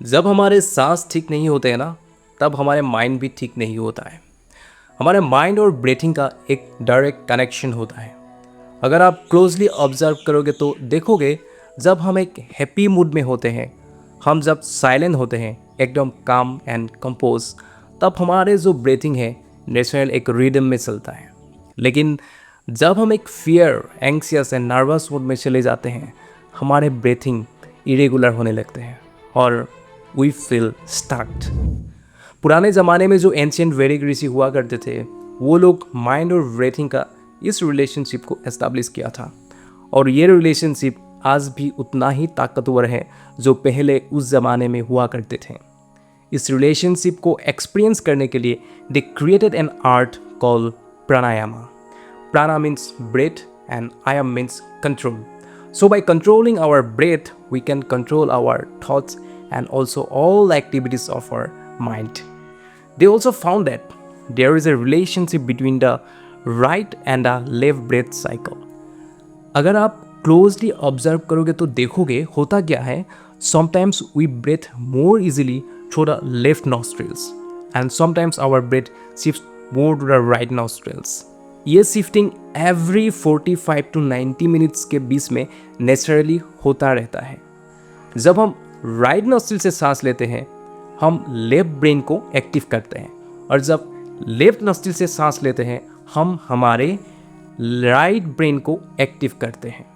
जब हमारे सांस ठीक नहीं होते हैं ना, तब हमारे माइंड भी ठीक नहीं होता है। हमारे माइंड और ब्रीथिंग का एक डायरेक्ट कनेक्शन होता है। अगर आप क्लोजली ऑब्जर्व करोगे तो देखोगे, जब हम एक हैप्पी मूड में होते हैं, हम जब साइलेंट होते हैं, एकदम काम एंड कंपोज, तब हमारे जो ब्रीथिंग है नेचुरल एक रिदम में चलता है। लेकिन जब हम एक फियर, एंग्सियस एंड नर्वस मूड में चले जाते हैं, हमारे ब्रीथिंग इरेगुलर होने लगते हैं और वी फील स्टक्ड। पुराने ज़माने में जो एंशियंट वैदिक ऋषि हुआ करते थे, वो लोग माइंड और ब्रीथिंग का इस रिलेशनशिप को एस्टैब्लिश किया था, और ये रिलेशनशिप आज भी उतना ही ताकतवर है जो पहले उस ज़माने में हुआ करते थे। इस रिलेशनशिप को एक्सपीरियंस करने के लिए they created an art call pranayama. Prana means breath and ayam means control. So by controlling our breath, we can control our thoughts and also all the activities of our mind. They also found that there is a relationship between the right and the left breath cycle. अगर आप closely observe करोगे तो देखोगे होता क्या है, sometimes we breathe more easily through the left nostrils and sometimes our breath shift more to the right nostrils. ये shifting every 45 to 90 minutes के बीच में नेचुरली होता रहता है। जब हम राइट नॉस्ट्रिल से सांस लेते हैं, हम लेफ्ट ब्रेन को एक्टिव करते हैं, और जब लेफ्ट नॉस्ट्रिल से सांस लेते हैं, हम हमारे राइट ब्रेन को एक्टिव करते हैं।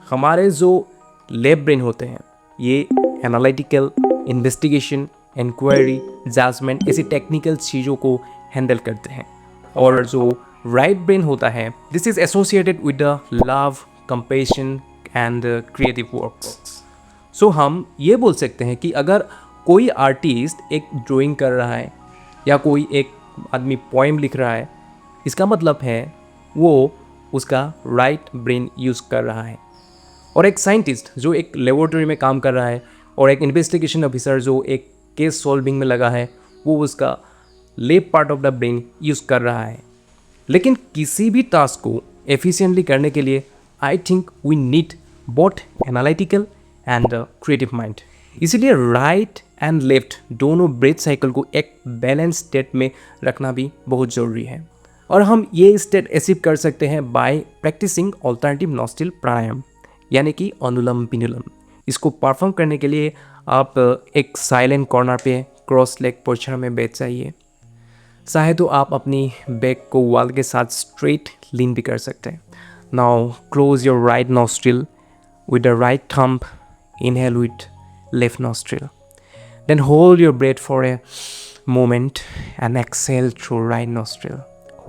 हमारे जो लेफ्ट ब्रेन होते हैं, ये एनालिटिकल, इन्वेस्टिगेशन, इंक्वायरी, जजमेंट ऐसी टेक्निकल चीज़ों को हैंडल करते हैं, और जो राइट ब्रेन होता है, this is associated with the love, compassion and creative works. So हम ये बोल सकते हैं कि अगर कोई आर्टिस्ट एक ड्राइंग कर रहा है या कोई एक आदमी पोएम लिख रहा है, इसका मतलब है वो उसका राइट ब्रेन यूज़ कर रहा है। और एक साइंटिस्ट जो एक लेबोरेटरी में काम कर रहा है, और एक इन्वेस्टिगेशन ऑफिसर जो एक केस सॉल्विंग में लगा है, वो उसका left part of the brain use कर रहा है। लेकिन किसी भी टास्क को एफिशिएंटली करने के लिए I think we need both analytical and creative mind. इसीलिए राइट एंड लेफ्ट दोनों ब्रेथ साइकिल को एक बैलेंस स्टेट में रखना भी बहुत ज़रूरी है, और हम ये स्टेट अचीव कर सकते हैं बाय प्रैक्टिसिंग ऑल्टरनेटिव नॉस्ट्रिल प्राणायाम, यानी कि अनुलोम विलोम। इसको परफॉर्म करने के लिए आप एक साइलेंट कॉर्नर पे क्रॉस लेग पोस्चर में बैठ जाइए। चाहे तो आप अपनी बैक को वॉल के साथ स्ट्रेट लीन भी कर सकते हैं। Now close your right nostril with the right thumb, inhale with left nostril, then hold your breath for a moment and exhale through right nostril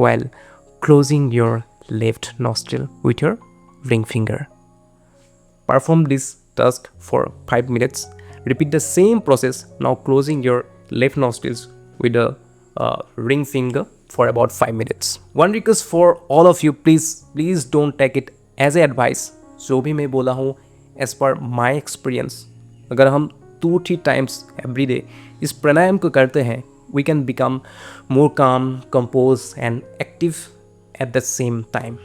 while closing your left nostril with your ring finger. Perform this task for 5 minutes. Repeat the same process, now closing your left nostrils with a ring finger for about 5 minutes. One request for all of you, please don't take it as a advice. जो भी मैं बोला हूँ as per my experience, अगर हम 2-3 times every day इस प्राणायाम को करते हैं, we can become more calm, composed and active at the same time.